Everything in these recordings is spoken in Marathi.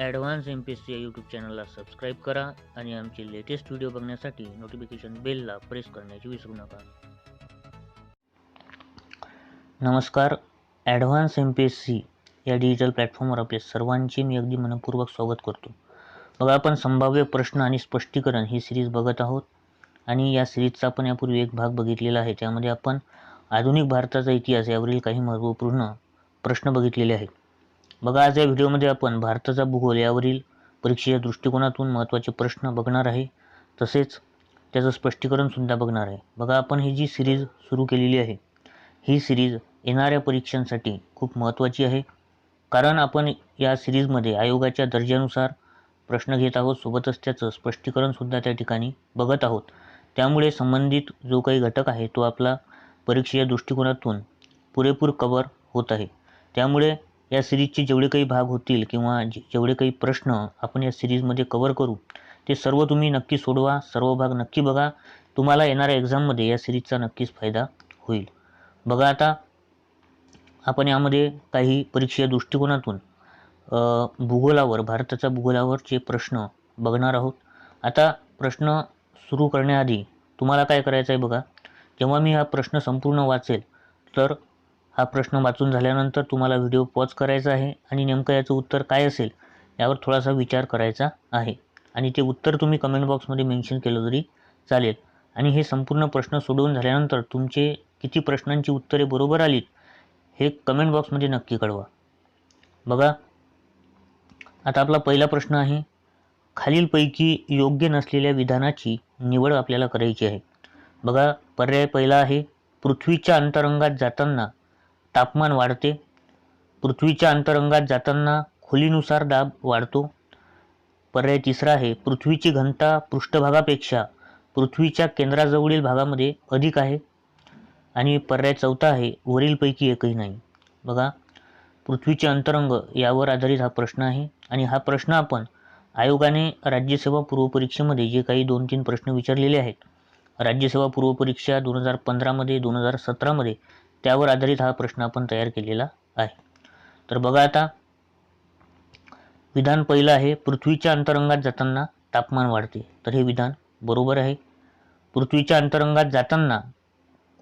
ॲडव्हान्स एम-पी-एस-सी या यूट्यूब चॅनलला सबस्क्राईब करा आणि आमचे लेटेस्ट व्हिडिओ बघण्यासाठी नोटिफिकेशन बेलला प्रेस करण्याची विसरू नका. नमस्कार, ॲडव्हान्स एम-पी-एस-सी या डिजिटल प्लॅटफॉर्मवर आपले सर्वांचे मी अगदी मनपूर्वक स्वागत करतो. बघा, आपण संभाव्य प्रश्न आणि स्पष्टीकरण ही सिरीज बघत आहोत आणि या सिरीजचा आपण यापूर्वी एक भाग बघितलेला आहे. त्यामध्ये आपण आधुनिक भारताचा इतिहास यावरील काही महत्त्वपूर्ण प्रश्न बघितलेले आहेत. बघा, आज या व्हिडिओमध्ये आपण भारताचा भूगोल यावरील परीक्षेच्या दृष्टिकोनातून महत्त्वाचे प्रश्न बघणार आहे, तसेच त्याचं स्पष्टीकरण सुद्धा बघणार आहे. बघा, आपण ही जी सिरीज सुरू केलेली आहे, ही सिरीज येणाऱ्या परीक्षांसाठी खूप महत्त्वाची आहे, कारण आपण या सिरीजमध्ये आयोगाच्या दर्जानुसार प्रश्न घेत आहोत, सोबतच त्याचं स्पष्टीकरण सुद्धा त्या ठिकाणी बघत आहोत. त्यामुळे संबंधित जो काही घटक आहे तो आपला परीक्षेच्या दृष्टिकोनातून पुरेपूर कव्हर होत आहे. त्यामुळे या सिरीजचे जेवढे काही भाग होतील किंवा जेवढे काही प्रश्न आपण या सिरीजमध्ये कव्हर करू ते सर्व तुम्ही नक्की सोडवा, सर्व भाग नक्की बघा. तुम्हाला येणाऱ्या एक्झाममध्ये या सिरीजचा नक्कीच फायदा होईल. बघा, आता आपण यामध्ये काही परीक्षेच्या दृष्टिकोनातून भूगोलावर, भारताच्या भूगोलावरचे प्रश्न बघणार आहोत. आता प्रश्न सुरू करण्याआधी तुम्हाला काय करायचं आहे बघा, जेव्हा मी हा प्रश्न संपूर्ण वाचेल तर हा प्रश्न वाचून झाल्यानंतर तुम्हाला व्हिडिओ पॉज करायचा आहे आणि नेमकं याचं उत्तर काय असेल यावर थोडासा विचार करायचा आहे आणि ते उत्तर तुम्ही कमेंट बॉक्समध्ये मेन्शन केलं तरी चालेल. आणि हे संपूर्ण प्रश्न सोडवून झाल्यानंतर तुमचे किती प्रश्नांची उत्तरे बरोबर आलीत हे कमेंट बॉक्समध्ये नक्की कळवा. बघा, आता आपला पहिला प्रश्न आहे, खालीलपैकी योग्य नसलेल्या विधानाची निवड आपल्याला करायची आहे. बघा, पर्याय पहिला आहे, पृथ्वीच्या अंतरंगात जाताना तापमान वाढते. पृथ्वीच्या अंतरंगात जाताना खोलीनुसार दाब वाढतो. पर्याय तिसरा आहे, पृथ्वीची घनता पृष्ठभागापेक्षा पृथ्वीच्या केंद्राजवळील भागामध्ये अधिक आहे. आणि पर्याय चौथा आहे, वरीलपैकी एकही नाही. बघा, पृथ्वीचे अंतरंग यावर आधारित हा प्रश्न आहे आणि हा प्रश्न आपण आयोगाने राज्यसेवा पूर्वपरीक्षेमध्ये जे काही 2-3 प्रश्न विचारलेले आहेत, राज्यसेवा पूर्वपरीक्षा 2015 मध्ये, 2017 मध्ये, त्यावर आधारित हा प्रश्न आपण तयार केलेला आहे. तर बघा, आता विधान पहिलं आहे, पृथ्वीच्या अंतरंगात जाताना तापमान वाढते. तर हे विधान बरोबर आहे. पृथ्वीच्या अंतरंगात जाताना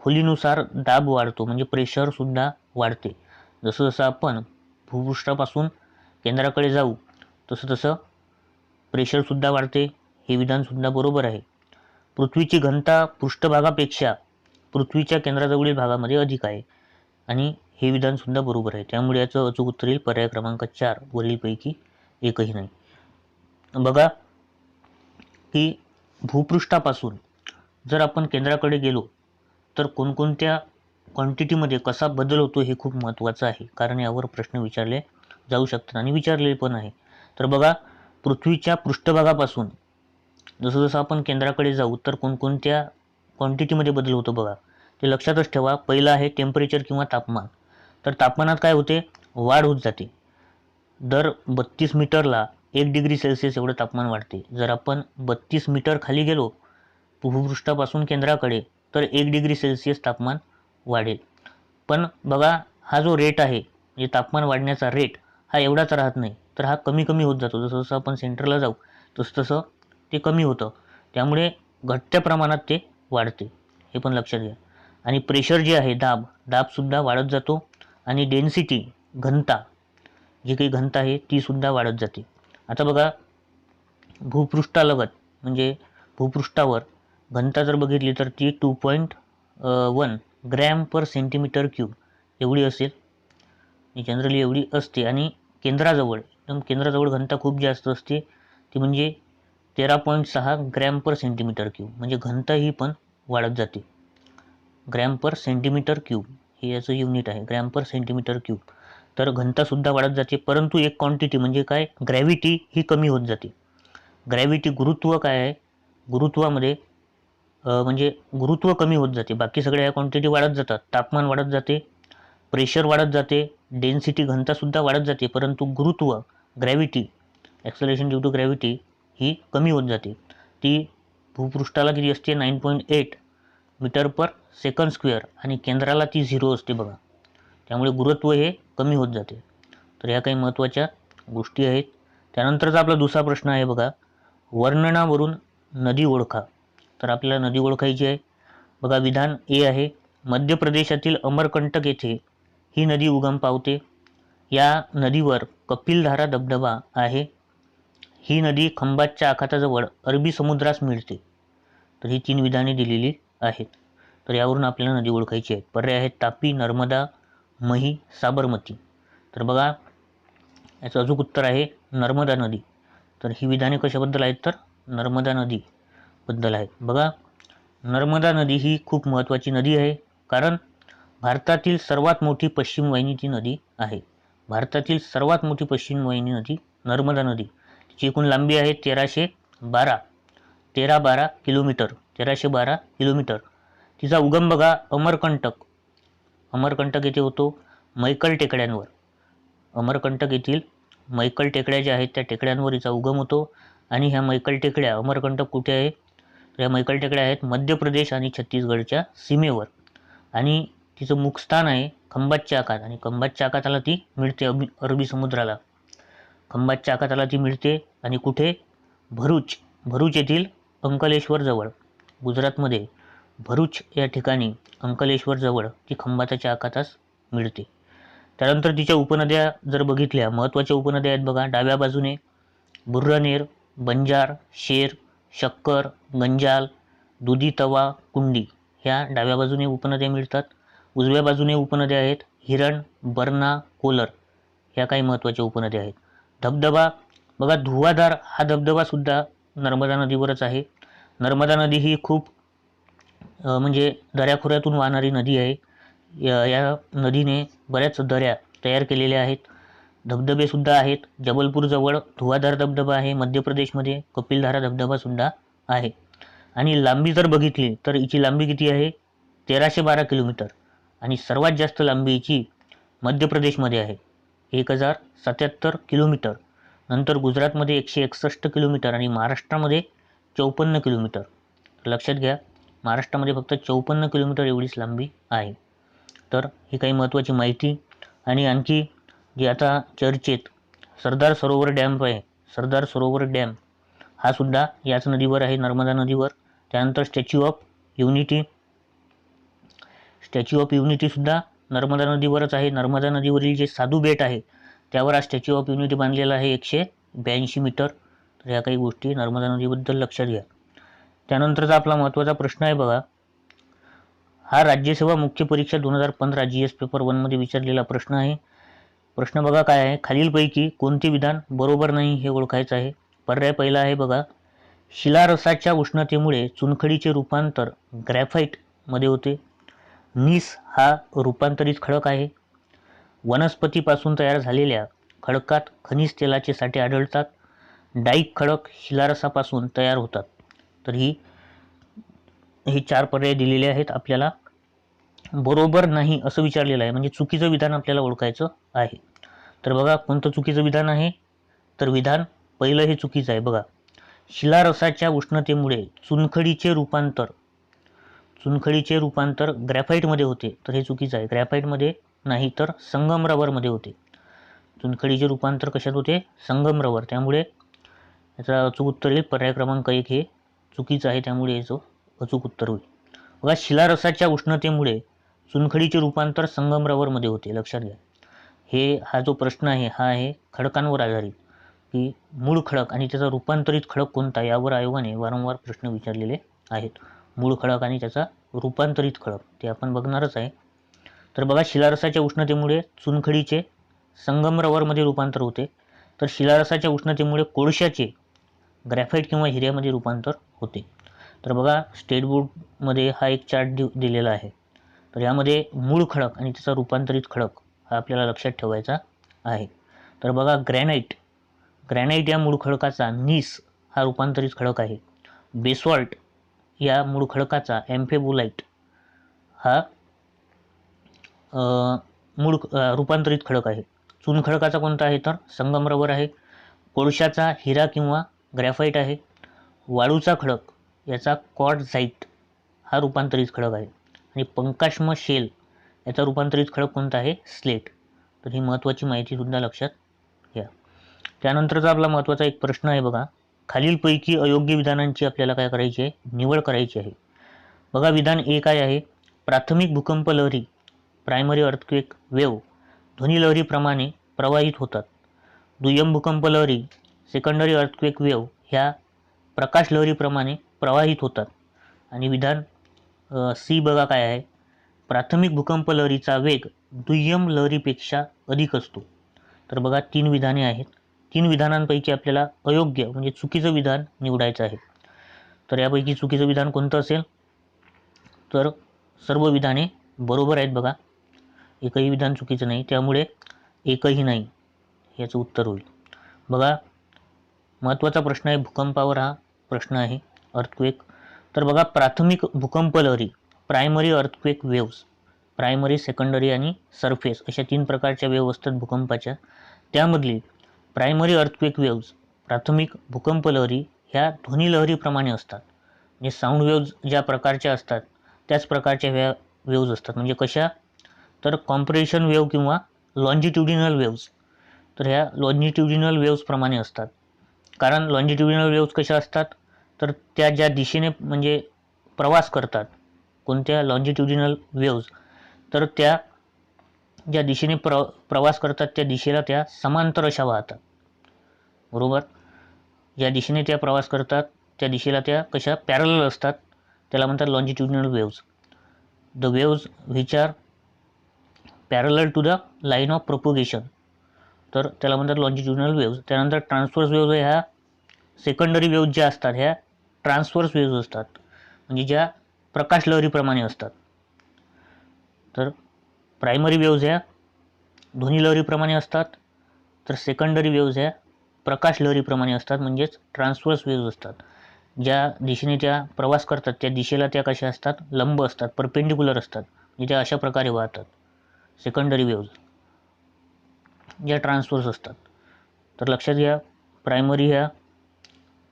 खोलीनुसार दाब वाढतो, म्हणजे प्रेशर सुद्धा वाढते. जसं जसं आपण भूपृष्ठापासून केंद्राकडे जाऊ तसं तसं प्रेशर सुद्धा वाढते. हे विधान सुद्धा बरोबर आहे. पृथ्वीची घनता पृष्ठभागापेक्षा पृथ्वीच्या केंद्राजवळील भागामध्ये अधिक आहे आणि हे विधान सुद्धा बरोबर आहे. त्यामुळे याचं अचूक उत्तर येईल पर्याय क्रमांक 4, वरीलपैकी एकही नाही. बघा, की भूपृष्ठापासून जर आपण केंद्राकडे गेलो तर कोणकोणत्या क्वांटिटीमध्ये कसा बदल होतो हे खूप महत्त्वाचं आहे, कारण यावर प्रश्न विचारले जाऊ शकतात आणि विचारले पण आहे. तर बघा, पृथ्वीच्या पृष्ठभागापासून जसं जसं आपण केंद्राकडे जाऊ तर कोणकोणत्या क्वांटिटीमध्ये बदल होतो बघा, ते लक्षातच ठेवा. पहिलं आहे टेम्परेचर किंवा तापमान. तर तापमानात काय होते, वाढ होत जाते. दर 32 मीटरला 1 डिग्री सेल्सिअस एवढं तापमान वाढते. जर आपण 32 मीटर खाली गेलो भूपृष्ठापासून केंद्राकडे तर 1 डिग्री सेल्सिअस तापमान वाढेल. पण बघा, हा जो रेट आहे, म्हणजे तापमान वाढण्याचा रेट हा एवढाच राहत नाही, तर हा कमी कमी होत जातो. जसं जसं आपण सेंटरला जाऊ तसं तसं ते कमी होतं. त्यामुळे घटत्या प्रमाणात ते वाढते, हे पण लक्षात घ्या. आणि प्रेशर जे आहे, दाबसुद्धा वाढत जातो आणि डेन्सिटी, घनता, जी काही घनता आहे ती सुद्धा वाढत जाते. आता बघा, भूपृष्ठालगत म्हणजे भूपृष्ठावर घनता जर बघितली तर ती 2.1 ग्रॅम पर सेंटीमीटर क्यूब एवढी असेल, जनरली एवढी असते. आणि केंद्राजवळ, एकदम केंद्राजवळ घनता खूप जास्त असते, ती म्हणजे 13.6 ग्रॅम पर सेंटीमीटर क्यूब, म्हणजे घनता ही पण वाढत जाते. ग्रॅम पर सेंटीमीटर क्यूब हे याचं युनिट आहे, ग्रॅम पर सेंटीमीटर क्यूब. तर घनतासुद्धा वाढत जाते, परंतु एक क्वांटिटी म्हणजे काय, ग्रॅव्हिटी ही कमी होत जाते. ग्रॅव्हिटी, गुरुत्व काय आहे, गुरुत्वामध्ये म्हणजे गुरुत्व कमी होत जाते. बाकी सगळ्या ह्या क्वांटिटी वाढत जातात, तापमान वाढत जाते, प्रेशर वाढत जाते, डेन्सिटी, घनतासुद्धा वाढत जाते, परंतु गुरुत्व, gravity, acceleration due to gravity ही कमी होत जाते. ती भूपृष्ठाला किती असते, 9.8 मीटर पर सेकंड स्क्वेअर आणि केंद्राला ती 0 असते बघा. त्यामुळे गुरुत्व हे कमी होत जाते. तर ह्या काही महत्त्वाच्या गोष्टी आहेत. त्यानंतरचा आपला दुसरा प्रश्न आहे बघा, वर्णनावरून नदी ओळखा. तर आपल्याला नदी ओळखायची आहे. बघा विधान ए आहे, मध्य प्रदेशातील अमरकंटक येथे ही नदी उगम पावते. या नदीवर कपिलधारा धबधबा आहे. ही नदी खंबातच्या आखाताजवळ अरबी समुद्रास मिळते. तर ही 3 विधाने दिलेली आहेत. तर यावरून आपल्याला नदी ओळखायची आहे. पर्याय आहेत तापी, नर्मदा, मही, साबरमती. तर बघा याचं अचूक उत्तर आहे नर्मदा नदी. तर ही विधाने कशाबद्दल आहेत, तर नर्मदा नदी बद्दल आहेत. बघा नर्मदा नदी ही खूप महत्त्वाची नदी आहे, कारण भारतातील सर्वात मोठी पश्चिम वाहिनीची नदी आहे. भारतातील सर्वात मोठी पश्चिम वाहिनी नदी नर्मदा नदी. तिची एकूण लांबी आहे 1312 किलोमीटर. 1312 किलोमीटर. तिचा उगम बघा अमरकंटक येथे होतो, मैकल टेकड्यांवर. अमरकंटक येथील मैकल टेकड्या ज्या आहेत त्या टेकड्यांवर हिचा उगम होतो. आणि ह्या मैकल टेकड्या, अमरकंटक कुठे आहे, तर ह्या मैकल टेकड्या आहेत मध्य प्रदेश आणि छत्तीसगडच्या सीमेवर. आणि तिचं मुखस्थान आहे खंबातच्या आखात, आणि खंबातच्या आखाताला ती मिळते अरबी समुद्राला. खंबातच्या आखाताला ती मिळते आणि कुठे, भरूच येथील अंकलेश्वर जवळ, गुजरातमध्ये भरूच या ठिकाणी अंकलेश्वर जवळ ती खंबाताच्या आखातास मिळते. त्यानंतर तिच्या उपनद्या जर बघितल्या, महत्त्वाच्या उपनद्या आहेत बघा, डाव्या बाजूने बुर्रानेर, बंजार, शेर, शक्कर, गंजाल, दुधी तवा, कुंडी ह्या डाव्या बाजूने उपनद्या मिळतात. उजव्या बाजूने उपनद्या आहेत हिरण, बरणा, कोलर ह्या काही महत्त्वाच्या उपनद्या आहेत. धबधबा बघा, धुवाधार हा धबधबा सुद्धा नर्मदा नदीवरच आहे. नर्मदा नदी ही खूप म्हणजे दऱ्याखोऱ्यातून वाहणारी नदी आहे. या नदीने बऱ्याच दऱ्या तयार केलेल्या आहेत. धबधबे सुद्धा आहेत. जबलपूरजवळ धुवाधार धबधबा आहे, मध्य प्रदेशमध्ये कपिलधारा धबधबा सुद्धा आहे. आणि लांबी जर बघितली तर हिची लांबी किती आहे, 1312 किलोमीटर. आणि सर्वात जास्त लांबी हिची मध्य प्रदेशमध्ये आहे, 1077 किलोमीटर. नंतर गुजरातमध्ये 161 किलोमीटर आणि महाराष्ट्रामध्ये 54 किलोमीटर. लक्षात घ्या, महाराष्ट्रामध्ये फक्त 54 किलोमीटर एवढीच लांबी आहे. तर ही काही महत्त्वाची माहिती. आणि आणखी जे आता चर्चेत सरदार सरोवर डॅम आहे, सरदार सरोवर डॅम हा सुद्धा याच नदीवर आहे, नर्मदा नदीवर. त्यानंतर स्टॅच्यू ऑफ युनिटी सुद्धा नर्मदा नदीवरच आहे. नर्मदा नदीवरील जे साधू बेट आहे त्यावर हा स्टॅच्यू ऑफ युनिटी बांधलेला आहे, 182 मीटर. तर ह्या काही गोष्टी नर्मदा नदीबद्दल लक्षात घ्या. त्यानंतरचा आपला महत्त्वाचा प्रश्न आहे बघा, हा राज्यसेवा मुख्य परीक्षा 2015 GS पेपर 1 मध्ये विचारलेला प्रश्न आहे. प्रश्न बघा काय आहे, खालीलपैकी कोणते विधान बरोबर नाही हे ओळखायचं आहे. पर्याय पहिला आहे बघा, शिलारसाच्या उष्णतेमुळे चुनखडीचे रूपांतर ग्रॅफाइट मध्ये होते. नीस हा रूपांतरित खडक आहे. वनस्पतीपासून तयार झालेल्या खडकात खनिज तेलाचे साठे आढळतात. डाईक खडक शिलारसापासून तयार होतात. तर ही 4 पर्याय दिलेले आहेत. आपल्याला बरोबर नाही असं विचारलेलं आहे, म्हणजे चुकीचं विधान आपल्याला ओळखायचं आहे. तर बघा कोणतं चुकीचं विधान आहे, तर विधान पहिलं हे चुकीचं आहे. बघा, शिलारसाच्या उष्णतेमुळे चुनखडीचे रूपांतर ग्रॅफाइटमध्ये होते. तर हे चुकीचं आहे. ग्रॅफाइटमध्ये नाही तर संगमरवरमध्ये होते. चुनखडीचे रूपांतर कशात होते, संगमरवर. त्यामुळे याचा अचूक उत्तर येईल पर्याय क्रमांक 1 हे चुकीचं आहे, त्यामुळे याचं अचूक उत्तर होईल. बघा, शिलारसाच्या उष्णतेमुळे चुनखडीचे रूपांतर संगमरवरमध्ये होते. लक्षात घ्या, हा जो प्रश्न आहे हा आहे खडकांवर आधारित, की मूळ खडक आणि त्याचा रूपांतरित खडक कोणता, यावर आयोगाने वारंवार प्रश्न विचारलेले आहेत. मूळ खडक आणि त्याचा रूपांतरित खडक ते आपण बघणारच आहे. तर बघा, शिलारसाच्या उष्णतेमुळे चुनखडीचे संगमरवरमध्ये रूपांतर होते. तर शिलारसाच्या उष्णतेमुळे कोळशाचे ग्रॅफाइट किंवा हिऱ्यामध्ये रूपांतर होते. तर बघा, स्टेट बोर्डमध्ये हा एक चार्ट दिलेला आहे. तर यामध्ये मूळ खडक आणि त्याचा रूपांतरित खडक हा आपल्याला लक्षात ठेवायचा आहे. तर बघा, ग्रॅनाइट या मूळ खडकाचा नीस हा रूपांतरित खडक आहे. बेसॉल्ट या मूळ खडकाचा एम्फेबोलाइट हा रूपांतरित खडक आहे. चुनखडकाचा कोणता आहे, तर संगमरवर आहे. कोळशाचा हिरा किंवा ग्रॅफाइट आहे. वाळूचा खडक याचा क्वार्टझाइट हा रूपांतरित खडक आहे. आणि पंकाश्म शेल याचा रूपांतरित खडक कोणता आहे, स्लेट. तर ही महत्त्वाची माहिती सुद्धा लक्षात घ्या. त्यानंतरचा आपला महत्त्वाचा एक प्रश्न आहे बघा, खालीलपैकी अयोग्य विधानांची आपल्याला काय करायची आहे, निवड करायची आहे. बघा विधान ए काय आहे, प्राथमिक भूकंप लहरी प्रायमरी अर्थक्वेक वेव्ह ध्वनिलहरीप्रमाणे प्रवाहित होतात. दुय्यम भूकंप लहरी सेकंडरी अर्थक्वेक वेव्ह ह्या प्रकाश लहरीप्रमाणे प्रवाहित होतात. आणि विधान सी बघा काय आहे, प्राथमिक भूकंप लहरीचा वेग दुय्यम लहरीपेक्षा अधिक असतो. तर बघा 3 विधाने आहेत. 3 विधानांपैकी आपल्याला अयोग्य म्हणजे चुकीचं विधान निवडायचं आहे. तर यापैकी चुकीचं विधान कोणतं असेल, तर सर्व विधाने बरोबर आहेत बघा, एकही विधान चुकीचं नाही, त्यामुळे एकही नाही याचं उत्तर होईल. बघा महत्त्वाचा प्रश्न आहे, भूकंपावर हा प्रश्न आहे, अर्थक्वेक. तर बघा प्राथमिक भूकंप लहरी primary earthquake waves, primary secondary आणि सरफेस अशा 3 प्रकारच्या वेव्ह असतात भूकंपाच्या. त्यामधली प्रायमरी अर्थक्वेक वेव्ज प्राथमिक भूकंप लहरी ह्या ध्वनिलहरीप्रमाणे असतात. म्हणजे साऊंड वेव्ज ज्या प्रकारच्या असतात त्याच प्रकारच्या ह्या वेव्ज असतात. म्हणजे कशा, तर कॉम्प्रेशन वेव्ह किंवा लॉन्जिट्युडिनल वेव्ज. तर ह्या लॉन्जिट्युडिनल वेव्ज प्रमाणे असतात. कारण लॉन्जिट्युडिनल वेव्ज कशा असतात, तर त्या ज्या दिशेने म्हणजे प्रवास करतात, कोणत्या लॉन्जिट्युडिनल वेव्ज, तर त्या ज्या दिशेने प्रवास करतात त्या दिशेला त्या समांतर अशा वाहतात. बरोबर, ज्या दिशेने त्या प्रवास करतात त्या दिशेला त्या कशा पॅरलल असतात, त्याला म्हणतात longitudinal waves. The waves which are parallel to the line of propagation, तर त्याला म्हणतात लॉन्जिट्युडिनल वेव्ज. त्यानंतर ट्रान्सवर्स वेव्ज ह्या सेकंडरी वेव्ज ज्या असतात ह्या ट्रान्सवर्स वेव्ज असतात, म्हणजे ज्या प्रकाश लहरीप्रमाणे असतात. तर प्रायमरी वेव्ज ह्या ध्वनिलहरीप्रमाणे असतात, तर सेकंडरी वेव्ज ह्या प्रकाश लहरीप्रमाणे असतात, म्हणजेच ट्रान्सवर्स वेव्ज असतात. ज्या दिशेने त्या प्रवास करतात त्या दिशेला त्या कशा असतात, लंब असतात, परपेंडिक्युलर असतात, म्हणजे त्या अशा प्रकारे वाहतात. सेकंडरी वेव्ज ज्या ट्रान्सवर्स असतात. तर लक्षात घ्या, प्रायमरी ह्या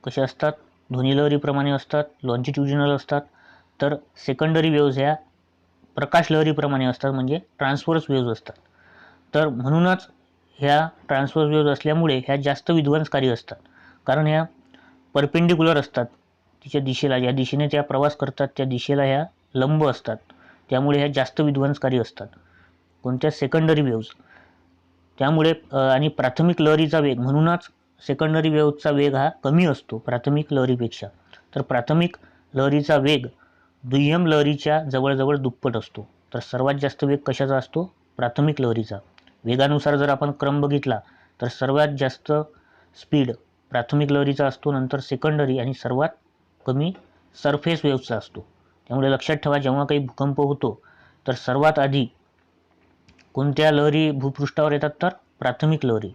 कशा असतात, ध्वनिलहरीप्रमाणे असतात, लॉन्जिट्युडिनल असतात. तर सेकंडरी वेव्ज ह्या प्रकाश लहरीप्रमाणे असतात, म्हणजे ट्रान्सवर्स वेव्ज असतात. तर म्हणूनच ह्या ट्रान्सवर्स वेव्ज असल्यामुळे ह्या जास्त विध्वंसकारी असतात, कारण ह्या परपेंडिक्युलर असतात तिच्या दिशेला, ज्या दिशेने त्या प्रवास करतात त्या दिशेला ह्या लंब असतात, त्यामुळे ह्या जास्त विध्वंसकारी असतात. कोणत्या, सेकंडरी वेव्ज. त्यामुळे आणि प्राथमिक लहरीचा वेग, म्हणूनच सेकंडरी वेव्हचा वेग हा कमी असतो प्राथमिक लहरीपेक्षा. तर प्राथमिक लहरीचा वेग दुय्यम लहरीच्या जवळजवळ दुप्पट असतो. तर सर्वात जास्त वेग कशाचा असतो, प्राथमिक लहरीचा. वेगानुसार जर आपण क्रम बघितला तर सर्वात जास्त स्पीड प्राथमिक लहरीचा असतो, नंतर सेकंडरी आणि सर्वात कमी सरफेस वेव्हचा असतो. त्यामुळे लक्षात ठेवा, जेव्हा काही भूकंप होतो तर सर्वात आधी कोणत्या लहरी भूपृष्ठावर येतात, तर प्राथमिक लहरी.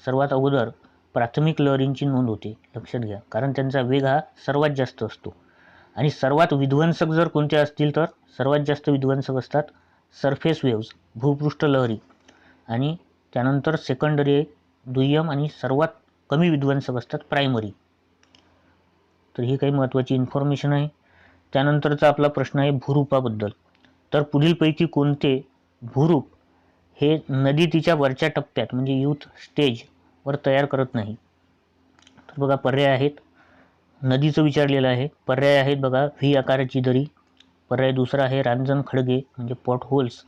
सर्वात अगोदर प्राथमिक लहरींची नोंद होते, लक्षात घ्या, कारण त्यांचा वेग हा सर्वात जास्त असतो. आणि सर्वात विध्वंसक जर कोणत्या असतील तर सर्वात जास्त विध्वंसक असतात सरफेस वेव्ज, भूपृष्ठ लहरी. आणि त्यानंतर सेकंडरी दुय्यम, आणि सर्वात कमी विध्वंसक असतात प्रायमरी. तर ही काही महत्त्वाची इन्फॉर्मेशन आहे. त्यानंतरचा आपला प्रश्न आहे भूरूपाबद्दल. तर पुढीलपैकी कोणते भूरूप हे नदी तिच्या वरच्या टप्प्यात म्हणजे यूथ स्टेजवर तयार करत नाही. तर बघा पर्याय आहेत, नदीचं विचारलेलं आहे. पर्याय आहेत बघा, व्ही आकाराची दरी, पर्याय दुसरा आहे रांजण खडगे म्हणजे पॉट होल्स,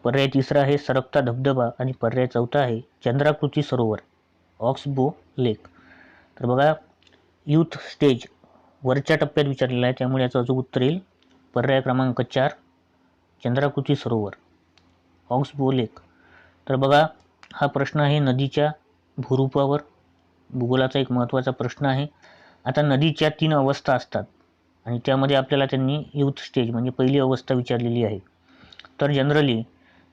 पर्याय तिसरा आहे सरकता धबधबा, आणि पर्याय चौथा आहे चंद्राकृती सरोवर, ऑक्सबो लेक. तर बघा यूथ स्टेज वरच्या टप्प्यात विचारलेला आहे, त्यामुळे याचं अचूक उत्तर येईल पर्याय क्रमांक 4 चंद्राकृती सरोवर, ऑक्सबो लेक. तर बघा हा प्रश्न आहे नदीच्या भूरूपावर, भूगोलाचा एक महत्त्वाचा प्रश्न आहे. आता नदीच्या 3 अवस्था असतात आणि त्यामध्ये आपल्याला त्यांनी यूथ स्टेज म्हणजे पहिली अवस्था विचारलेली आहे. तर जनरली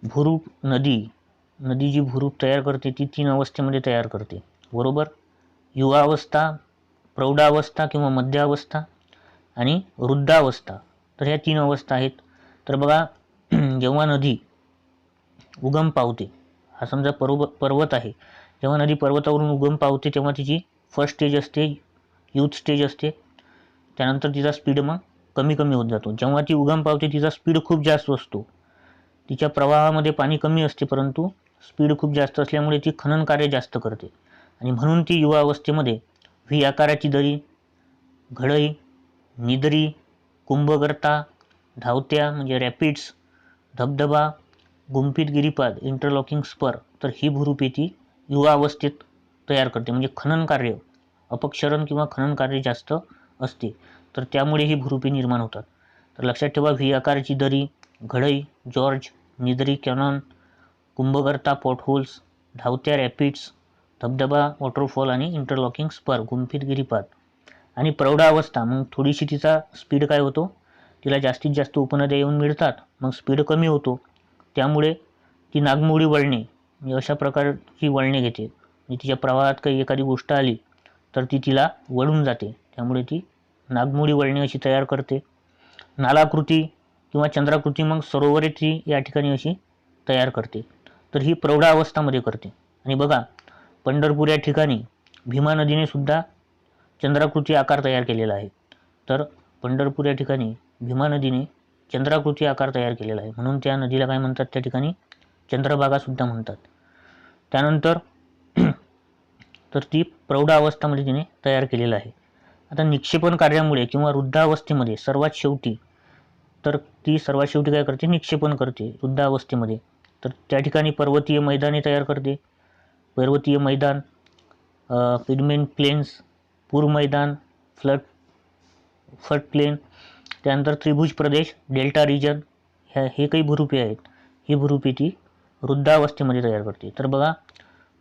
भूरूप नदी जी भूरूप तयार करते ती 3 अवस्थेमध्ये तयार करते, बरोबर. युवावस्था, प्रौढावस्था किंवा मध्यावस्था आणि वृद्धावस्था. तर ह्या 3 अवस्था आहेत. तर बघा जेव्हा नदी उगम पावते, हा समजा पर्वत आहे, जेव्हा नदी पर्वतावरून उगम पावते तेव्हा तिची फर्स्ट स्टेज असते, यूथ स्टेज असते. त्यानंतर तिचा स्पीड मग कमी कमी होत जातो. जेव्हा ती उगम पावते तिचा स्पीड खूप जास्त असतो, तिच्या प्रवाहामध्ये पाणी कमी असते, परंतु स्पीड खूप जास्त असल्यामुळे ती खनन कार्य जास्त करते आणि म्हणून ती युवा अवस्थेमध्ये व्ही आकाराची दरी, घडई, निदरी, कुंभगर्ता, धावत्या म्हणजे रॅपिड्स, धबधबा, गुंफित गिरिपाद, इंटरलॉकिंग स्पर, तर ही भूरूपे ती युवा अवस्थेत तयार करते. म्हणजे खनन कार्य, अपक्षरण किंवा खनन कार्य जास्त असते, तर त्यामुळे ही भूरूपे निर्माण होतात. तर लक्षात ठेवा, व्ही आकाराची दरी, घडई, जॉर्ज, निदरी कॅनॉन, कुंभगर्ता पॉटहोल्स, धावत्या रॅपिड्स, धबधबा वॉटरफॉल आणि इंटरलॉकिंग स्पर गुंफित गिरिपाद. आणि प्रौढावस्था, मग थोडीशी तिचा स्पीड काय होतो, तिला जास्तीत जास्त उपनद्या येऊन मिळतात, मग स्पीड कमी होतो, त्यामुळे ती नागमोडी वळणे म्हणजे अशा प्रकारची वळणे घेते. म्हणजे तिच्या प्रवाहात काही एखादी गोष्ट आली तर ती तिला वळून जाते, त्यामुळे ती नागमोडी वळणे अशी तयार करते. नालाकृती किंवा चंद्राकृती मग सरोवरे ती या ठिकाणी अशी तयार करते. तर ही प्रौढावस्थामध्ये करते. आणि बघा, पंढरपूर या ठिकाणी भीमा नदीने सुद्धा चंद्राकृती आकार तयार केलेला आहे. तर पंढरपूर या ठिकाणी भीमा नदीने चंद्राकृती आकार तयार केलेला आहे, म्हणून त्या नदीला काय म्हणतात, त्या ठिकाणी चंद्रभागा सुद्धा म्हणतात. त्यानंतर तर ती प्रौढावस्थामध्ये तिने तयार केलेलं आहे. आता निक्षेपण कार्यामुळे किंवा वृद्धावस्थेमध्ये सर्वात शेवटी, तर ती सर्वात शेवटी काय करते, निक्षेपण करते वृद्धावस्थेमध्ये. तर त्या ठिकाणी पर्वतीय मैदाने तयार करते. पर्वतीय मैदान, पिडमेंट प्लेन्स, पूर मैदान, फ्लड प्लेन, त्यानंतर त्रिभुज प्रदेश, डेल्टा रिजन, हे काही भूरूपे आहेत. ही भूरूपे ती वृद्धावस्थेमध्ये तयार करते. तर बघा,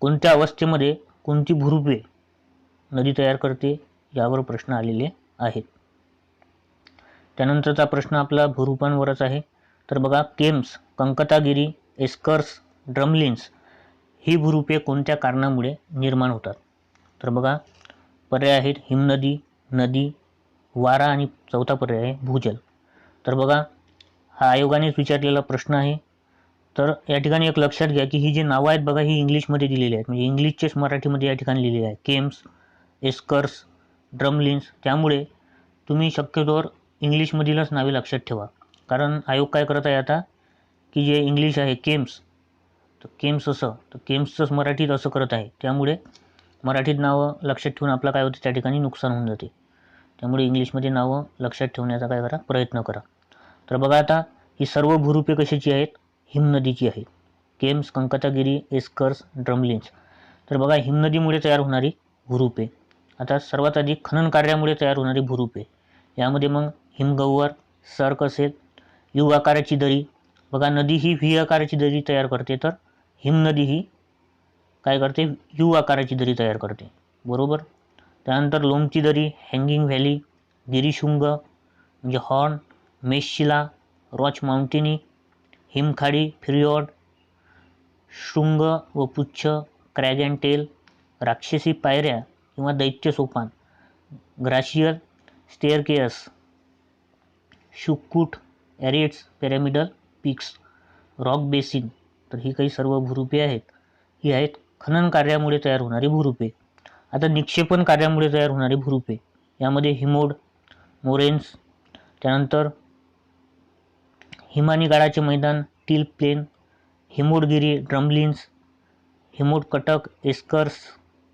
कोणत्या अवस्थेमध्ये कोणती भूरूपे नदी तयार करते यावर प्रश्न आलेले आहेत. त्यानंतरचा प्रश्न आपला भूरूपांवरच आहे. तर बघा, केम्स, कंकतागिरी, एस्कर्स, ड्रमलिन्स ही भूरूपे कोणत्या कारणामुळे निर्माण होतात. तर बघा, पर्याय आहेत हिमनदी, नदी, वारा आणि चौथा पर्याय आहे भूजल. तर बघा, हा आयोगानेच विचारलेला प्रश्न आहे. तर या ठिकाणी एक लक्षात घ्या की ही जी नावं आहेत बघा, ही इंग्लिशमध्ये दिलेली आहेत, म्हणजे इंग्लिशचेच मराठीमध्ये या ठिकाणी लिहिलेले आहे. केम्स, एस्कर्स, ड्रमलिन्स, त्यामुळे तुम्ही शक्यतोवर इंग्लिशमधीलच नावे लक्षात ठेवा. कारण आयोग काय करत आहे आता, की जे इंग्लिश आहे केम्स, तर केम्स असं, तर केम्सचंच मराठीत असं करत आहे, त्यामुळे मराठीत नावं लक्षात ठेवून आपलं काय होतं, त्या ठिकाणी नुकसान होऊन जाते. त्यामुळे इंग्लिशमध्ये नावं लक्षात ठेवण्याचा काय करा, प्रयत्न करा. तर बघा, आता ही सर्व भूरूपे कशाची आहेत, हिमनदीची आहेत. केम्स, कंकतागिरी, एस्कर्स, ड्रमलिन्स. तर बघा, हिमनदीमुळे तयार होणारी भूरूपे. आता सर्वात आधी खनन कार्यामुळे तयार होणारी भूरूपे, यामध्ये मग हिमगव्वर, सर्क असेल, यू आकाराची दरी. बघा, नदी ही व्ही आकाराची दरी तयार करते, तर हिमनदी ही काय करते, यू आकाराची दरी तयार करते, बरोबर. त्यानंतर लोमची दरी, हँगिंग व्हॅली, गिरीशृंग म्हणजे हॉर्न, मेषशिला, रॉच माउंटेनी, हिमखाडी, फिरियॉड, शृंग व पुच्छ, क्रॅग अँड टेल, राक्षसी पायऱ्या किंवा दैत्य सोपान, ग्राशियल स्टेअरकेअस, शुकूट, aretes, pyramidal peaks, rock basin. तर ही काही सर्व भूरूपे आहेत, ही आहेत खनन कार्यामुळे तयार होणारी भूरूपे. आता निक्षेपण कार्यामुळे तयार होणारी भूरूपे, यामध्ये हिमोड, मोरेन्स, त्यानंतर हिमानी गाळाचे मैदान, टील प्लेन, हिमोडगिरी, ड्रमलिन्स, हिमोड कटक, एस्कर्स,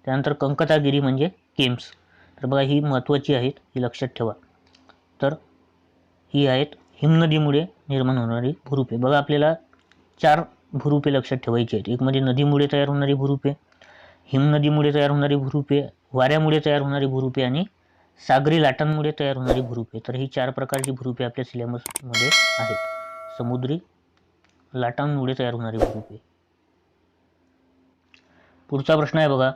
त्यानंतर कंकतागिरी म्हणजे केम्स. तर बघा, ही महत्त्वाची आहेत, ही लक्षात ठेवा. तर ही आहेत हिमनदीमुळे निर्माण होणारी भूरूपे. बघा, आपल्याला 4 भूरूपे लक्षात ठेवायची आहेत. एक म्हणजे नदीमुळे तयार होणारी भूरूपे, हिमनदीमुळे तयार होणारी भूरूपे, वाऱ्यामुळे तयार होणारी भूरूपे आणि सागरी लाटांमुळे तयार होणारी भूरूपे. तर ही 4 प्रकारची भूरूपे आपल्या सिलेबसमध्ये आहेत. समुद्री लाटांमुळे तयार होणारी भूरूपे. पुढचा प्रश्न आहे बघा,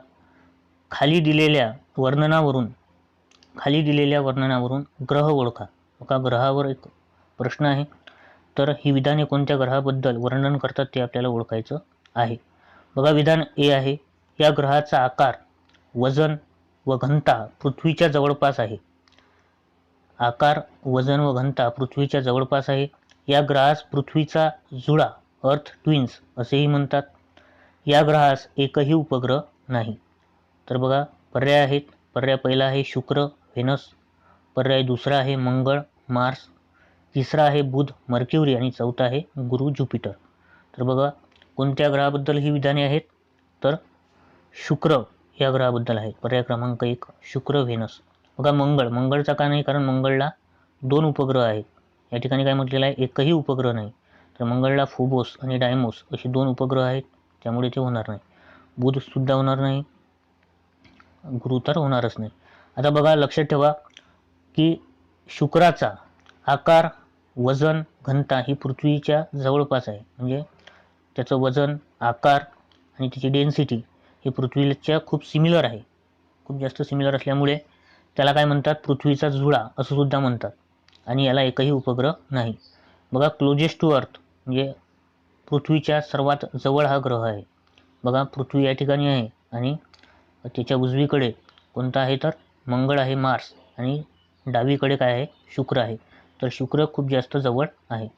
खाली दिलेल्या वर्णनावरून ग्रह ओळखा. बघा, ग्रहावर एक प्रश्न आहे. तर ही विधाने कोणत्या ग्रहाबद्दल वर्णन करतात ते आपल्याला ओळखायचं आहे. बघा, विधान ए आहे, या ग्रहाचा आकार, वजन व घनता पृथ्वीच्या जवळपास आहे. आकार, वजन व घनता पृथ्वीच्या जवळपास आहे. या ग्रहास पृथ्वीचा जुळा, अर्थ ट्विन्स असेही म्हणतात. या ग्रहास एकही उपग्रह नाही. तर बघा, पर्याय आहेत. पर्याय पहिला आहे शुक्र, व्हेनस. पर्याय दुसरा आहे मंगळ, मार्स. तिसरा आहे बुध, मर्क्युरी आणि चौथा आहे गुरु, ज्युपिटर. तर बघा, कोणत्या ग्रहाबद्दल ही विधाने आहेत? तर शुक्र या ग्रहाबद्दल आहेत. पर्याय क्रमांक 1 शुक्र, व्हेनस. बघा मंगळचा का नाही? कारण मंगळला 2 उपग्रह आहेत. या ठिकाणी काय म्हटलेलं आहे? एकही उपग्रह नाही. तर मंगळला फोबोस आणि डायमोस असे 2 उपग्रह आहेत, त्यामुळे ते होणार नाही. बुध सुद्धा होणार नाही, गुरु तर होणारच नाही. आता बघा लक्षात ठेवा की शुक्राचा आकार, वजन, घनता ही पृथ्वीच्या जवळपास आहे. म्हणजे त्याचं वजन, आकार आणि त्याची डेन्सिटी ही पृथ्वीच्या खूप सिमिलर आहे. खूप जास्त सिमिलर असल्यामुळे त्याला काय म्हणतात? पृथ्वीचा जुळा असं सुद्धा म्हणतात. आणि याला एकही उपग्रह नाही. बघा क्लोजेस्ट टू अर्थ म्हणजे पृथ्वीच्या सर्वात जवळ हा ग्रह आहे. बघा पृथ्वी या ठिकाणी आहे आणि त्याच्या उजवीकडे कोणता आहे? तर मंगळ आहे, मार्स, आणि डावीकडे काय आहे? शुक्र आहे. तर शुक्र खूप जास्त जवळ आहे.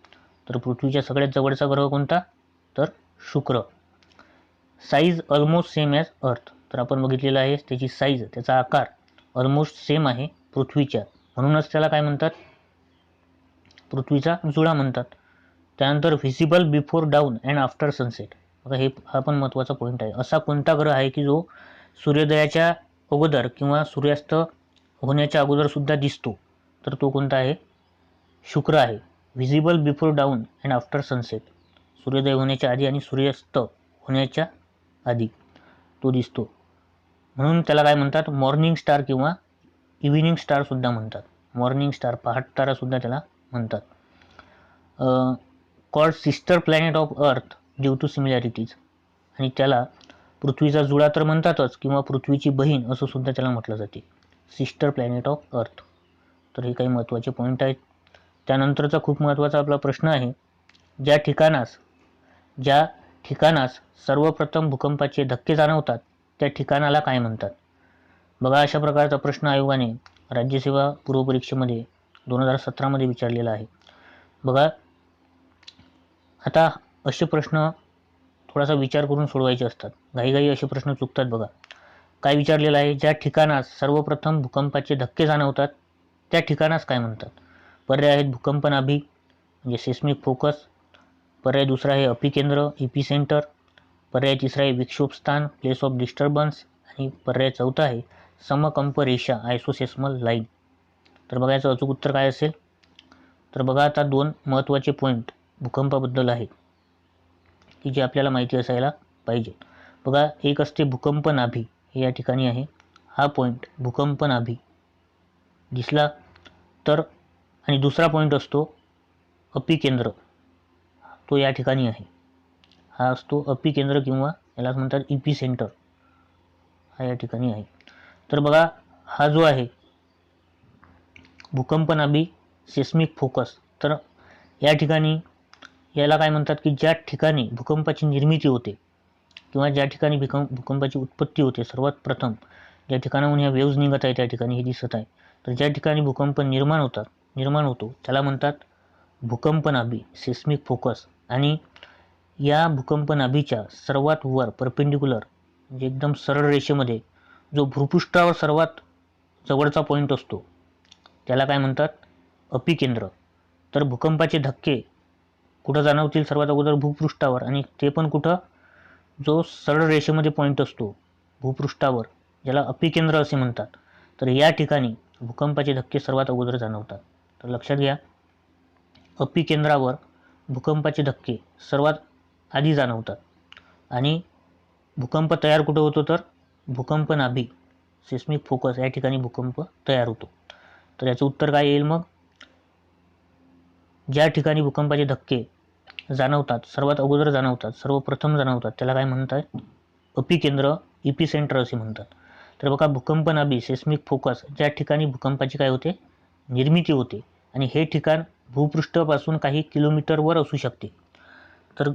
तर पृथ्वीच्या सगळ्यात जवळचा ग्रह कोणता? तर शुक्र. साईज ऑलमोस्ट सेम ॲज अर्थ. तर आपण बघितलेलं आहे त्याची साईज, त्याचा आकार ऑलमोस्ट सेम आहे पृथ्वीच्या, म्हणूनच त्याला काय म्हणतात? पृथ्वीचा जुळा म्हणतात. त्यानंतर visible before down and after sunset. बघा हा पण महत्त्वाचा पॉईंट आहे. असा कोणता ग्रह आहे की जो सूर्योदयाच्या अगोदर किंवा सूर्यास्त होण्याच्या अगोदर सुद्धा दिसतो? तर तो कोणता आहे? शुक्र आहे. Visible before down and after sunset. सूर्योदय होण्याच्या आधी आणि सूर्यास्त होण्याच्या आधी तो दिसतो. म्हणून त्याला काय म्हणतात? मॉर्निंग स्टार किंवा इव्हिनिंग स्टार सुद्धा म्हणतात. मॉर्निंग स्टार, पहाट तारा सुद्धा त्याला म्हणतात. Called sister planet of earth due to similarities. आणि त्याला पृथ्वीचा जुळा तर म्हणतातच किंवा पृथ्वीची बहीण असं सुद्धा त्याला म्हटलं जाते, सिस्टर प्लॅनेट ऑफ अर्थ. तर हे काही महत्त्वाचे पॉईंट आहेत. त्यानंतरचा खूप महत्त्वाचा आपला प्रश्न आहे, ज्या ठिकाणास सर्वप्रथम भूकंपाचे धक्के जाणवतात त्या ठिकाणाला काय म्हणतात? बघा अशा प्रकारचा प्रश्न आयोगाने राज्यसेवा पूर्व परीक्षेमध्ये 2017 विचारलेला आहे. बघा आता असे प्रश्न थोडासा विचार करून सोडवायचे असतात. घाईघाई असे प्रश्न चुकतात. बघा काय विचारलेलं आहे? ज्या ठिकाणास सर्वप्रथम भूकंपाचे धक्के जाणवतात त्या ठिकाणास काय म्हणतात? पर्याय आहेत भूकंप नाभी म्हणजे सेस्मिक फोकस, पर्याय दुसरा आहे अपिकेंद्र इपिसेंटर, पर्याय तिसरा आहे विक्षोभस्थान प्लेस ऑफ डिस्टर्बन्स, आणि पर्याय चौथा आहे समकंप रेषा आयसोसेस्मल लाईन. तर बघा याचं अचूक उत्तर काय असेल? तर बघा आता 2 महत्त्वाचे पॉईंट भूकंपाबद्दल आहेत की जे आपल्याला माहिती असायला पाहिजे. बघा एक असते भूकंप नाभी, हे या ठिकाणी आहे. हा पॉईंट भूकंप नाभी दिसला तर, आणि दुसरा पॉईंट असतो अपिकेंद्र, तो या ठिकाणी आहे. हा असतो अपिकेंद्र किंवा यालाच म्हणतात इपी सेंटर, हा या ठिकाणी आहे. तर बघा हा जो आहे भूकंप नाभी सेस्मिक फोकस, तर या ठिकाणी याला काय म्हणतात की ज्या ठिकाणी भूकंपाची निर्मिती होते किंवा ज्या ठिकाणी भूकंपाची उत्पत्ती होते, सर्वात प्रथम ज्या ठिकाणाहून ह्या वेव्ज निघत आहे त्या ठिकाणी हे दिसत आहे, तर ज्या ठिकाणी भूकंप निर्माण होतो त्याला म्हणतात भूकंप नाभी सेस्मिक फोकस. आणि या भूकंप नाभीच्या सर्वात वर परपेंडिक्युलर म्हणजे एकदम सरळ रेषेमध्ये जो भूपृष्ठावर सर्वात जवळचा पॉईंट असतो त्याला काय म्हणतात? अपिकेंद्र. तर भूकंपाचे धक्के कुठं जाणवतील? सर्वात अगोदर भूपृष्ठावर, आणि ते पण कुठं? जो सरळ रेषेमध्ये पॉईंट असतो भूपृष्ठावर, ज्याला अपिकेंद्र असे म्हणतात. तर या ठिकाणी भूकंपाचे धक्के सर्वात अगोदर जाणवतात. तर लक्षात घ्या, अपिकेंद्रावर भूकंपाचे धक्के सर्वात आधी जाणवतात. आणि भूकंप तयार कुठं होतो? तर भूकंप नाभी सेस्मिक फोकस या ठिकाणी भूकंप तयार होतो. तर याचं उत्तर काय येईल मग? ज्या ठिकाणी भूकंपाचे धक्के जाणवतात, सर्वात अगोदर जाणवतात, सर्वप्रथम जाणवतात, त्याला काय म्हणतात? अपिकेंद्र इपिसेंटर असे म्हणतात. तर बघा भूकंप नाभी सेस्मिक फोकस ज्या ठिकाणी भूकंपाची काय होते? निर्मिती होते, आणि हे ठिकाण भूपृष्ठापासून काही किलोमीटरवर असू शकते. तर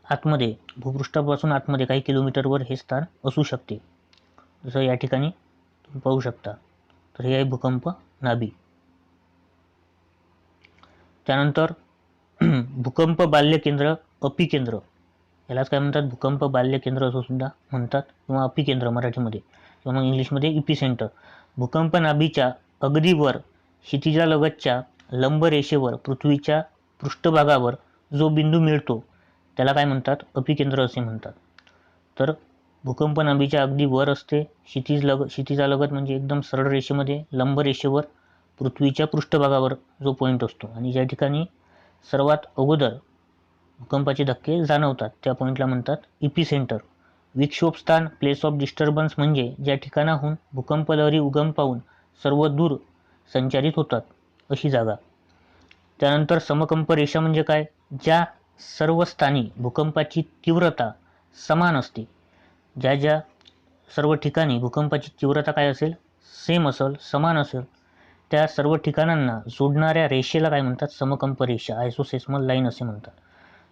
आतमध्ये, भूपृष्ठापासून आतमध्ये काही किलोमीटरवर हे स्थान असू शकते, जसं या ठिकाणी तुम्ही पाहू शकता. तर हे आहे भूकंप नाभी. त्यानंतर भूकंप बाल्य केंद्र अपिकेंद्र, यालाच काय म्हणतात? भूकंप बाल्य केंद्र असं सुद्धा म्हणतात, किंवा अपिकेंद्र मराठीमध्ये, किंवा मग इंग्लिशमध्ये इपिसेंटर. भूकंप नाभीच्या अगदी वर क्षितिजालगतच्या लंब रेषेवर पृथ्वीच्या पृष्ठभागावर जो बिंदू मिळतो त्याला काय म्हणतात, अपिकेंद्र असे म्हणतात. तर भूकंप नाभीच्या अगदी वर असते, क्षितिजालगत म्हणजे एकदम सरळ रेषेमध्ये लंब रेषेवर पृथ्वीच्या पृष्ठभागावर जो पॉईंट असतो आणि ज्या ठिकाणी सर्वात अगोदर भूकंपाचे धक्के जाणवतात त्या पॉईंटला म्हणतात इपिसेंटर. विक्षोभस्थान, प्लेस ऑफ डिस्टर्बन्स म्हणजे ज्या ठिकाणाहून भूकंप लहरी उगम पावून सर्व दूर संचारित होतात अशी जागा. त्यानंतर समकंप रेषा म्हणजे काय, ज्या सर्व स्थानी भूकंपाची तीव्रता समान असते. ज्या सर्व ठिकाणी भूकंपाची तीव्रता काय असेल, सेम असेल, समान असेल, त्या सर्व ठिकाणांना जोडणाऱ्या रेषेला काय म्हणतात, समकंप रेषा, आयसोसेस्मल लाईन असे म्हणतात.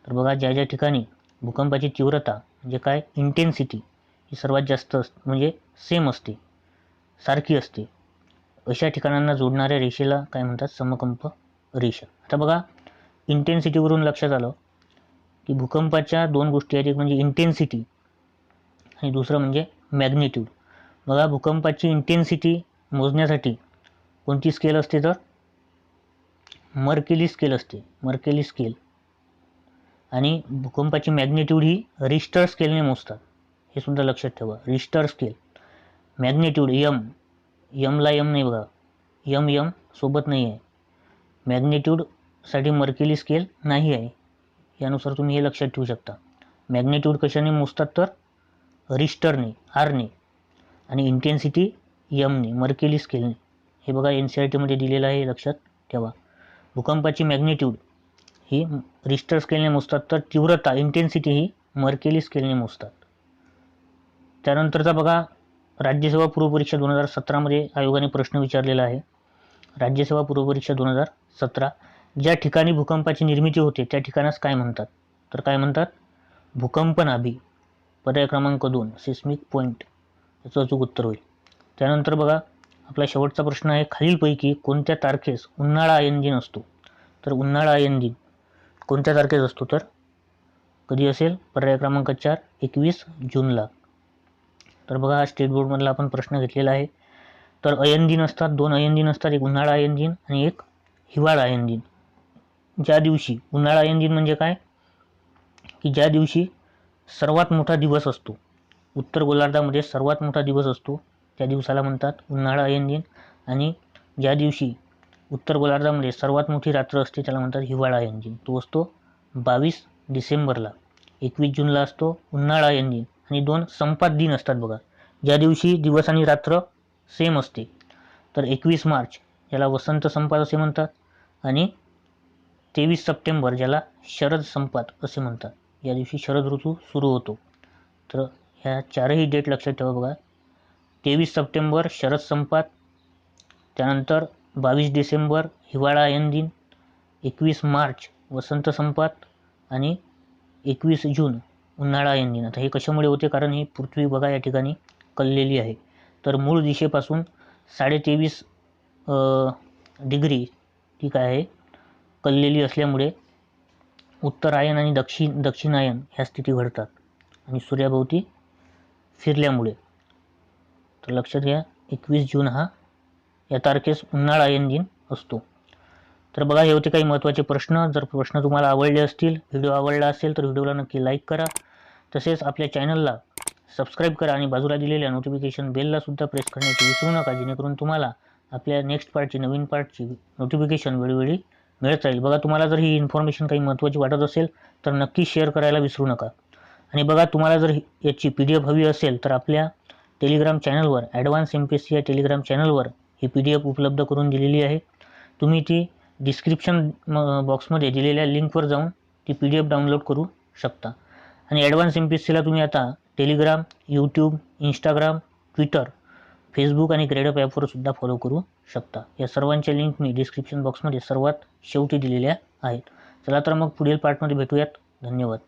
तर बघा, ज्या ठिकाणी भूकंपाची तीव्रता म्हणजे काय, इंटेन्सिटी ही सर्वात जास्त म्हणजे सेम असते, सारखी असते, अशा ठिकाणांना जोडणाऱ्या रेषेला काय म्हणतात, समकंप रेषा. आता बघा, इंटेन्सिटीवरून लक्षात आलं की भूकंपाच्या दोन गोष्टी आहेत, एक म्हणजे इंटेन्सिटी आणि दुसरं म्हणजे मॅग्निट्यूड. बघा, भूकंपाची इंटेन्सिटी मोजण्यासाठी कोणती स्केल असते, तर मर्केली स्केल असते, मर्केली स्केल. आणि भूकंपाची मॅग्निट्यूड ही रिश्टर स्केलने मोजतात, हे सुद्धा लक्षात ठेवा. रिश्टर स्केल मॅग्निट्यूड यमला यम नाही बघा, यम सोबत नाही आहे, मॅग्निट्यूडसाठी मर्केली स्केल नाही आहे, यानुसार तुम्ही हे लक्षात ठेवू शकता. मॅग्निट्यूड कशाने मोजतात, तर रिश्टरने, आरने, आणि इंटेन्सिटी यमने, मर्केली स्केलने. हे बघा NCERTमध्ये दिलेलं आहे, लक्षात ठेवा. भूकंपाची मॅग्निट्यूड ही रिश्टर स्केलने मोजतात, तर तीव्रता, इंटेन्सिटी ही मर्केली स्केलने मोजतात. त्यानंतरचा बघा, राज्यसेवा पूर्वपरीक्षा 2017मध्ये आयोगाने प्रश्न विचारलेला आहे. राज्यसेवा पूर्वपरीक्षा 2017, ज्या ठिकाणी भूकंपाची निर्मिती होते त्या ठिकाणास काय म्हणतात, तर काय म्हणतात, भूकंप नाभी. पर्याय क्रमांक 2 सिस्मिक पॉईंट याचं अचूक उत्तर होईल. त्यानंतर बघा, आपला शेवटचा प्रश्न आहे, खालीलपैकी कोणत्या तारखेस उन्हाळा आयन दिन असतो. तर उन्हाळा आयन दिन कोणत्या तारखेस असतो, तर कधी असेल, पर्याय क्रमांक 4 21 जूनला. तर बघा, हा स्टेट बोर्डमधला आपण प्रश्न घेतलेला आहे. तर अयन दिन असतात, 2 अयन दिन असतात, एक उन्हाळा आयन दिन आणि एक हिवाळा आयन दिन. ज्या दिवशी उन्हाळा आयन दिन म्हणजे काय, की ज्या दिवशी सर्वात मोठा दिवस असतो, उत्तर गोलार्धामध्ये सर्वात मोठा दिवस असतो, त्या दिवसाला म्हणतात उन्हाळा आयन दिन. आणि ज्या दिवशी उत्तर गोलार्धामध्ये सर्वात मोठी रात्र असते त्याला म्हणतात हिवाळा आयन दिन. तो असतो 22 डिसेंबरला. 21 जूनला असतो उन्हाळा आयन दिन. आणि 2 संपात दिन असतात बघा, ज्या दिवशी दिवस आणि रात्र सेम असते. तर 21 मार्च ज्याला वसंत संपात असे म्हणतात, आणि 23 सप्टेंबर ज्याला शरद संपात असे म्हणतात, या दिवशी शरद ऋतू सुरू होतो. तर ह्या चारही डेट लक्षात ठेवा बघा, 23 सप्टेंबर शरद संपात, त्यानंतर 22 डिसेंबर हिवाळा आयन दिन, 21 मार्च वसंत संपात आणि 21 जून उन्हाळा आयन दिन. आता हे कशामुळे होते, कारण ही पृथ्वी बघा या ठिकाणी कललेली आहे. तर मूळ दिशेपासून 23.5 डिग्री ठीक आहे कललेली असल्यामुळे उत्तरायण आणि दक्षिणायन ह्या स्थिती घडतात आणि सूर्याभोवती फिरल्यामुळे. तर लक्षात घ्या, 21 जून हा या तारखेस उन्हाळा आयन दिन असतो. तर बघा, हे होते काही महत्त्वाचे प्रश्न. जर प्रश्न तुम्हाला आवडले असतील, व्हिडिओ आवडला असेल तर व्हिडिओला नक्की लाईक करा. तसेच आपल्या चॅनलला सबस्क्राईब करा आणि बाजूला दिलेल्या नोटिफिकेशन बेलला सुद्धा प्रेस करण्याची विसरू नका, जेणेकरून तुम्हाला आपल्या नेक्स्ट पार्टची, नवीन पार्टची नोटिफिकेशन वेळोवेळी मिळत राहील. बघा, तुम्हाला जर ही इन्फॉर्मेशन काही महत्त्वाची वाटत असेल तर नक्की शेअर करायला विसरू नका. आणि बघा, तुम्हाला जर याची PDF हवी असेल तर आपल्या टेलिग्राम चॅनलवर, ॲडव्हान्स MPSC या टेलिग्राम चॅनलवर ही PDF उपलब्ध करून दिलेली आहे. तुम्ही ती डिस्क्रिप्शन बॉक्समध्ये दिलेल्या लिंकवर जाऊन ती PDF डाउनलोड करू शकता. आणि ॲडव्हान्स MPSCला तुम्ही आता Telegram, YouTube, Instagram, Twitter, Facebook आणि ग्रेडअप ॲपवर सुद्धा फॉलो करू शकता. या सर्वांच्या लिंक मी डिस्क्रिप्शन बॉक्समध्ये सर्वात शेवटी दिलेल्या आहेत. चला तर मग पुढील पार्टमध्ये भेटूयात. धन्यवाद.